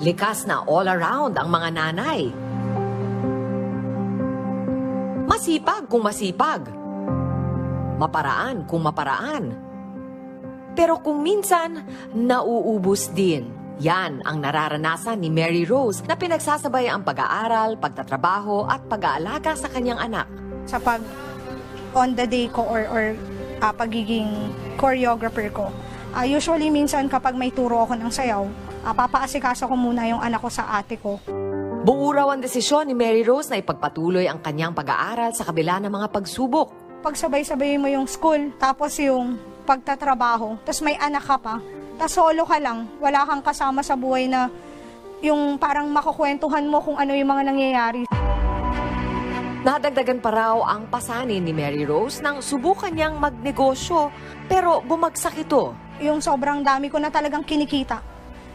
Likas na all around ang mga nanay. Masipag kung masipag. Maparaan kung maparaan. Pero kung minsan, nauubos din. Yan ang nararanasan ni Mary Rose na pinagsasabay ang pag-aaral, pagtatrabaho at pag-aalaga sa kanyang anak. Sa pag on the day ko or pagiging choreographer ko, usually minsan kapag may turo ako ng sayaw, papaasikaso ko muna yung anak ko sa ate ko. Buo raw ang desisyon ni Mary Rose na ipagpatuloy ang kanyang pag-aaral sa kabila ng mga pagsubok. Pagsabay-sabay mo yung school, tapos yung pagtatrabaho, tapos may anak ka pa, tapos solo ka lang, wala kang kasama sa buhay na yung parang makukwentuhan mo kung ano yung mga nangyayari. Nadagdagan pa raw ang pasanin ni Mary Rose nang subukan niyang magnegosyo, pero bumagsak ito. Yung sobrang dami ko na talagang kinikita.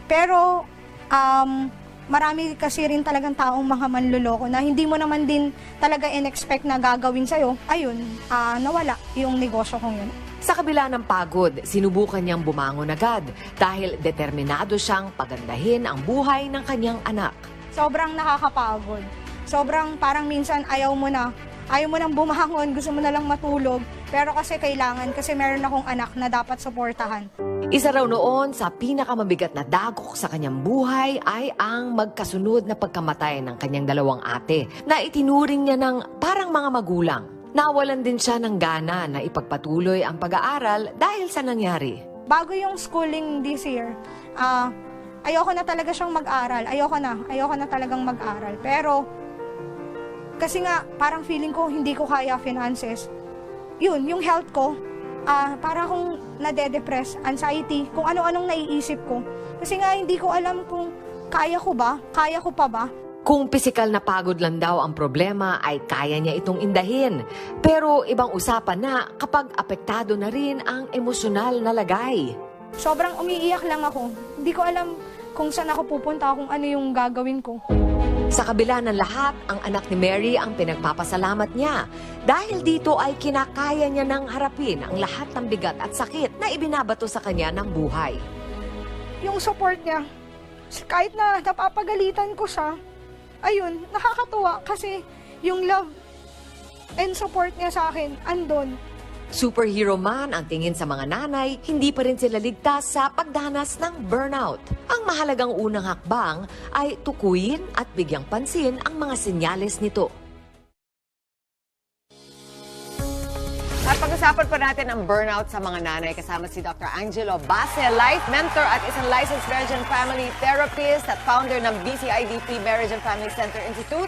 Pero marami kasi rin talagang taong mga manluloko na hindi mo naman din talaga in-expect na gagawin sa'yo. Ayun, nawala yung negosyo kong yun. Sa kabila ng pagod, sinubukan niyang bumangon agad dahil determinado siyang pagandahin ang buhay ng kanyang anak. Sobrang nakakapagod. Sobrang parang minsan ayaw mo nang bumangon, gusto mo na lang matulog. Pero kasi kailangan, kasi meron akong anak na dapat suportahan. Isa raw noon sa pinakamabigat na dagok sa kanyang buhay ay ang magkasunod na pagkamatay ng kanyang dalawang ate na itinuring niya ng parang mga magulang. Nawalan din siya ng gana na ipagpatuloy ang pag-aaral dahil sa nangyari. Bago yung schooling this year, ayoko na talaga siyang mag-aral. Ayoko na talagang mag-aral. Pero kasi nga parang feeling ko hindi ko kaya finances. Yun, yung health ko, para akong nade-depress, anxiety, kung ano-anong naiisip ko. Kasi nga hindi ko alam kung kaya ko pa ba. Kung pisikal na pagod lang daw ang problema ay kaya niya itong indahin. Pero ibang usapan na kapag apektado na rin ang emosyonal na lagay. Sobrang umiiyak lang ako. Hindi ko alam kung saan ako pupunta, kung ano yung gagawin ko. Sa kabila ng lahat, ang anak ni Mary ang pinagpapasalamat niya. Dahil dito ay kinakaya niya nang harapin ang lahat ng bigat at sakit na ibinabato sa kanya ng buhay. Yung support niya, kahit na napapagalitan ko siya, ayun, nakakatuwa kasi yung love and support niya sa akin, andon. Superhero man ang tingin sa mga nanay, hindi pa rin sila ligtas sa pagdanas ng burnout. Ang mahalagang unang hakbang ay tukuyin at bigyang pansin ang mga senyales nito. At pag-usapan pa natin ang burnout sa mga nanay kasama si Dr. Angelo Base, life mentor at isang licensed marriage and family therapist at founder ng BCIDP Marriage and Family Center Institute.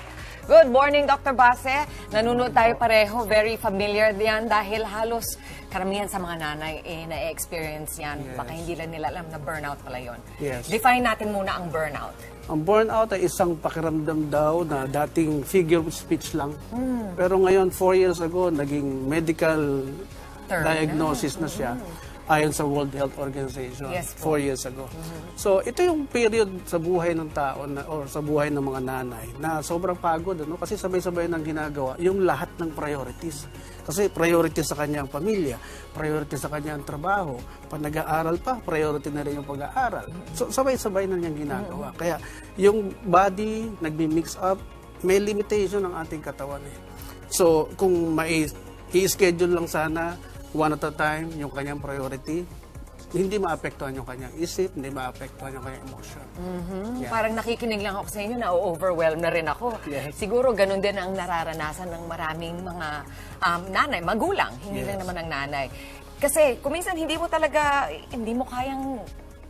Good morning, Dr. Base. Nanonood tayo pareho. Very familiar yan dahil halos karamihan sa mga nanay na-experience yan. Yes. Baka hindi lang nila alam na burnout pala yun. Yes. Define natin muna ang burnout. Ang burnout ay isang pakiramdam daw na dating figure of speech lang. Pero ngayon, 4 years ago, naging medical Term diagnosis na siya ayon sa World Health Organization Yes po. 4 years ago. So, ito yung period sa buhay ng tao or sa buhay ng mga nanay na sobrang pagod. Kasi sabay-sabay nang ginagawa yung lahat ng priorities. Kasi priority sa kanyang pamilya, priority sa kanyang trabaho, pag nag-aaral pa, priority na rin yung pag-aaral. So, sabay-sabay na niyang ginagawa. Kaya yung body nagmi-mix up, may limitation ng ating katawan. So, kung i-schedule lang sana one at a time yung kanyang priority, hindi maapektuhan yung kanyang isip, hindi maapektuhan yung kanyang emotion. Yeah. Parang nakikinig lang ako sa inyo, na-overwhelm na rin ako. Yes. Siguro ganun din ang nararanasan ng maraming mga nanay, magulang, hindi lang naman ang nanay. Kasi kung minsan hindi mo kayang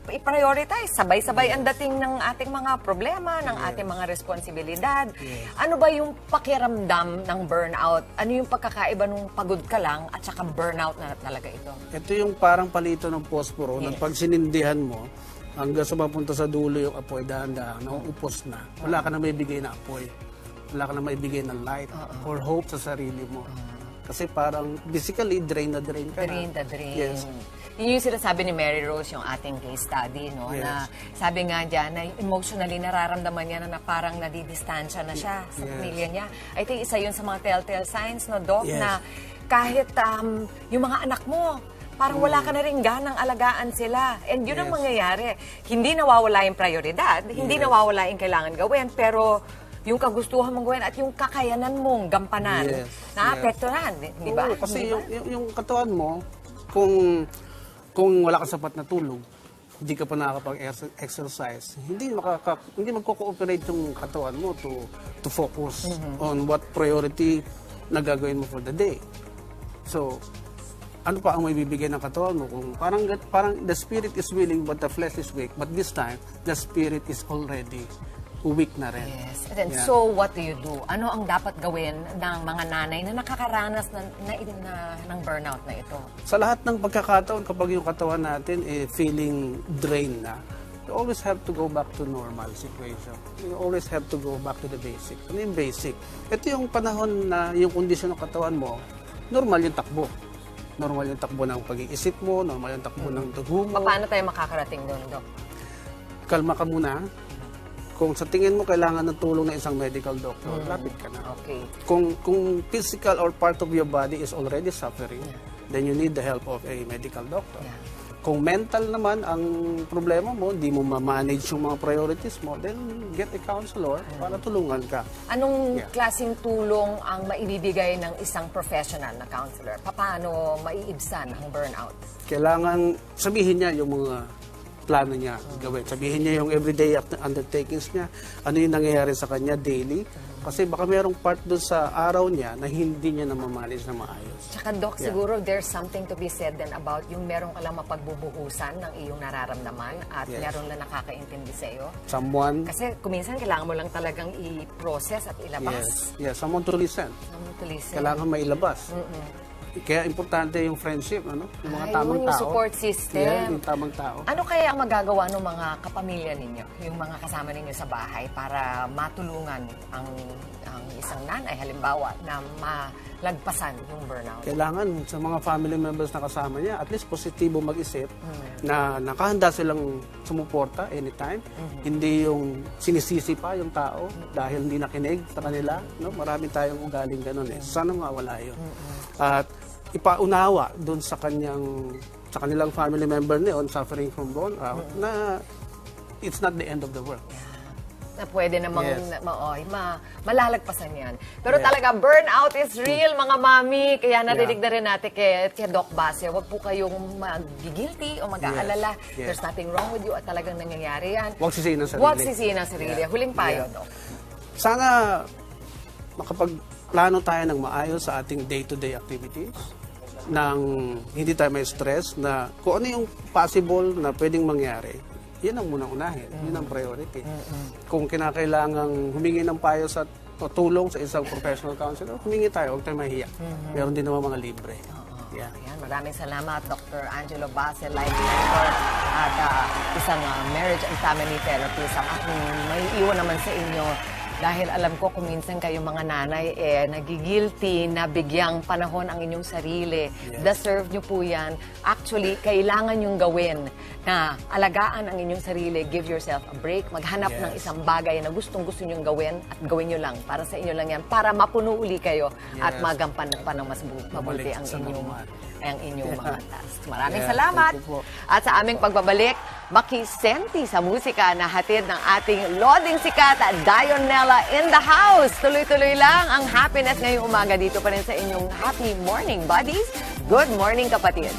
i-prioritize. Sabay-sabay ang dating ng ating mga problema, ng ating mga responsibilidad. Ano ba yung pakiramdam ng burnout? Ano yung pagkakaiba nung pagod ka lang at saka burnout na talaga ito? Ito yung parang palito ng posporo na pag sinindihan mo, hanggang sa mapunta sa dulo yung apoy, dahan-dahan, nauupos na. Wala ka na may bigay na apoy. Wala ka na may bigay na light or hope sa sarili mo. Kasi parang physically, drain na drain ka Drain na. the drain. Yes. Yun yung sinasabi ni Mary Rose, yung ating case study, no? Yes. Na sabi nga dyan, na emotionally nararamdaman niya na parang nadidistansya na siya sa Yes. pamilya niya. I think isa yun sa mga telltale signs, no, Doc, Yes. na kahit yung mga anak mo, parang wala ka na rin ganang alagaan sila. And yun ang mangyayari. Hindi nawawala yung prioridad, hindi nawawala yung kailangan gawin, pero yung kagustuhan mong gawin at yung kakayanan mong gampanan, naapektuhan, di ba? Oo, kasi yung katawan mo, kung wala kang sapat na tulog, hindi ka pa nakakapag-exercise, hindi magko-cooperate yung katawan mo to focus on what priority na gagawin mo for the day. So, ano pa ang may bibigay ng katawan mo? Kung parang the spirit is willing but the flesh is weak. But this time, the spirit is already weak na rin. Yes. And then, so what do you do? Ano ang dapat gawin ng mga nanay na nakakaranas ng burnout na ito? Sa lahat ng pagkakataon, kapag yung katawan natin feeling drained na, you always have to go back to normal situation. You always have to go back to the basic. Ano yung basic? Ito yung panahon na yung kondisyon ng katawan mo, normal yung takbo. Normal yung takbo ng pag-iisip mo, normal yung takbo ng dugo mo. Paano tayo makakarating doon, Dok? Kalma ka muna. Kung sa tingin mo kailangan ng tulong ng isang medical doctor, lapit ka na. Okay. Kung physical or part of your body is already suffering, then you need the help of a medical doctor. Yeah. Kung mental naman ang problema mo, hindi mo ma-manage yung mga priorities mo, then get a counselor para tulungan ka. Anong klaseng tulong ang maibibigay ng isang professional na counselor? Paano maiibsan ang burnout? Kailangan sabihin niya yung mga plano niya gawin. Sabihin niya yung everyday undertakings niya, ano yung nangyayari sa kanya daily. Kasi baka mayroong part doon sa araw niya na hindi niya na mamanage na maayos. Tsaka, Doc, siguro there's something to be said then about yung meron ka lang mapagbubuhusan ng iyong nararamdaman at meron lang nakakaintindi sa iyo. Someone... Kasi kuminsan kailangan mo lang talagang i-process at ilabas. Yes, someone to listen. Someone to listen. Kailangan mailabas. Kaya importante yung friendship, ano? Yung mga tamang yung tao. support system. Yeah, yung tamang tao. Ano kaya ang magagawa ng mga kapamilya ninyo, yung mga kasama ninyo sa bahay para matulungan ang isang nanay, halimbawa, na malagpasan yung burnout? Kailangan sa mga family members na kasama niya, at least positibo mag-isip na nakahanda silang sumuporta anytime. Hindi yung sinisisi pa yung tao dahil hindi nakinig sa kanila. No? Marami tayong ugaling ganun eh. Sana mawala yun. At ipaunawa doon sa kanilang family member niyon suffering from burnout na it's not the end of the world. Na pwede namang malalagpasan yan. Pero talaga, burnout is real, mga mami. Kaya narinig na rin natin kay Doc Base, huwag po kayong mag-guilty o mag-aalala. There's nothing wrong with you at talagang nangyayari yan. Huwag sisihin ang sarili. Huwag sisihin ang sarili. Huling payo, Doc. Sana makapagplano tayo ng maayos sa ating day-to-day activities nang hindi tayo may stress na kung ano yung possible na pwedeng mangyari, yun ang munang unahin. Yun ang priority. Kung kinakailangang humingi ng payo o tulong sa isang professional counselor, humingi tayo, huwag tayo mahiya. Meron din naman mga libre. Ayan, maraming salamat, Dr. Angelo Base, life mentor at isang marriage and family therapist. Ang aking may iwan naman sa inyo dahil alam ko kung minsan kayong mga nanay nagigilty na bigyang panahon ang inyong sarili. Deserve nyo po yan. Actually, kailangan yung gawin na alagaan ang inyong sarili. Give yourself a break. Maghanap ng isang bagay na gustong-gusto nyong gawin at gawin nyo lang. Para sa inyo lang yan. Para mapuno uli kayo at magampan pa ng mas mabuti ang inyong mga tasks. Maraming salamat. At sa aming pagbabalik, makisenti sa musika na hatid ng ating loding sikat at Dionella in the house. Tuloy-tuloy lang ang happiness ngayong umaga dito pa rin sa inyong Happy Morning Buddies. Good morning, kapatid.